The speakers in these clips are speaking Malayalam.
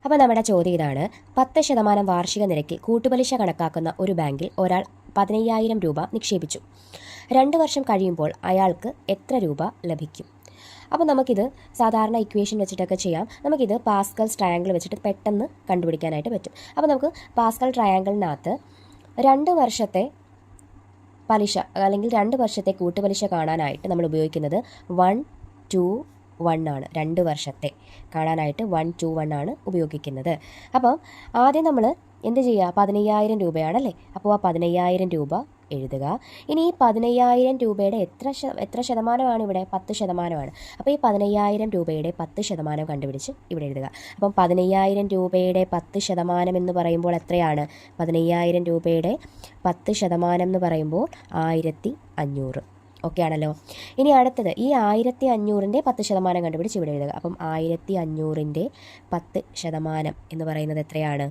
അപ്പോൾ നമ്മുടെ ചോദ്യം ഇതാണ്. 10% വാർഷിക നിരക്കിൽ കൂട്ടുപലിശ കണക്കാക്കുന്ന ഒരു ബാങ്കിൽ ഒരാൾ 15,000 രൂപ നിക്ഷേപിച്ചു. 2 വർഷം കഴിയുമ്പോൾ അയാൾക്ക് എത്ര രൂപ ലഭിക്കും? അപ്പോൾ നമുക്കിത് സാധാരണ ഇക്വേഷൻ വെച്ചിട്ടൊക്കെ ചെയ്യാം. നമുക്കിത് പാസ്കൽസ് ട്രയാങ്കിൾ വെച്ചിട്ട് പെട്ടെന്ന് കണ്ടുപിടിക്കാനായിട്ട് പറ്റും. അപ്പോൾ നമുക്ക് പാസ്കൽ ട്രയാങ്കിളിനകത്ത് 2 വർഷത്തെ പലിശ അല്ലെങ്കിൽ 2 വർഷത്തെ കൂട്ടുപലിശ കാണാനായിട്ട് നമ്മൾ ഉപയോഗിക്കുന്നത് 1, 2, 1 ആണ്. 2 വർഷത്തെ കാണാനായിട്ട് 1, 2, 1 ആണ് ഉപയോഗിക്കുന്നത്. അപ്പം ആദ്യം നമ്മൾ എന്ത് ചെയ്യുക? 15,000 രൂപയാണല്ലേ. അപ്പോൾ ആ 15,000 രൂപ എഴുതുക. ഇനി ഈ 15,000 രൂപയുടെ എത്ര ശതമാനമാണ് ഇവിടെ? 10%. അപ്പോൾ ഈ 15,000 രൂപയുടെ 10% കണ്ടുപിടിച്ച് ഇവിടെ എഴുതുക. അപ്പം 15,000 രൂപയുടെ 10% എന്ന് പറയുമ്പോൾ എത്രയാണ്? 15,000 രൂപയുടെ 10% എന്ന് പറയുമ്പോൾ 1,500. ഓക്കെ ആണല്ലോ. ഇനി അടുത്തത് ഈ 1,500ൻ്റെ 10% കണ്ടുപിടിച്ച് ഇവിടെ എഴുതുക. അപ്പം 1,500ൻ്റെ 10% എന്ന് പറയുന്നത് എത്രയാണ്?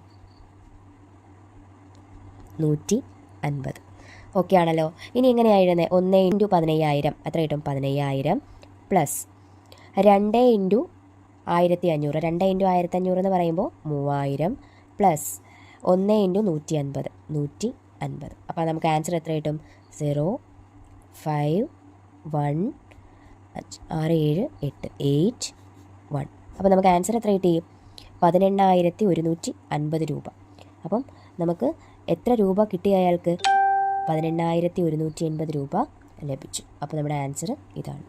150. ഓക്കെ ആണല്ലോ. ഇനി എങ്ങനെയാണ് എഴുതുന്നത്? 1 × 15,000 എത്ര കിട്ടും? 15,000 പ്ലസ് 2 × 1,500. 2 × 1,500 എന്ന് പറയുമ്പോൾ 3,000 പ്ലസ് 1 × 150. 150. അപ്പോൾ നമുക്ക് ആൻസർ എത്ര കിട്ടും? 0, 5, 1, 5, 6, 7, 8, 8, 1. അപ്പോൾ നമുക്ക് ആൻസർ എത്ര കിട്ടി? 18,150 രൂപ. അപ്പം നമുക്ക് എത്ര രൂപ കിട്ടി? അയാൾക്ക് 18,180 രൂപ ലഭിച്ചു. അപ്പോൾ നമ്മുടെ ആൻസർ ഇതാണ്.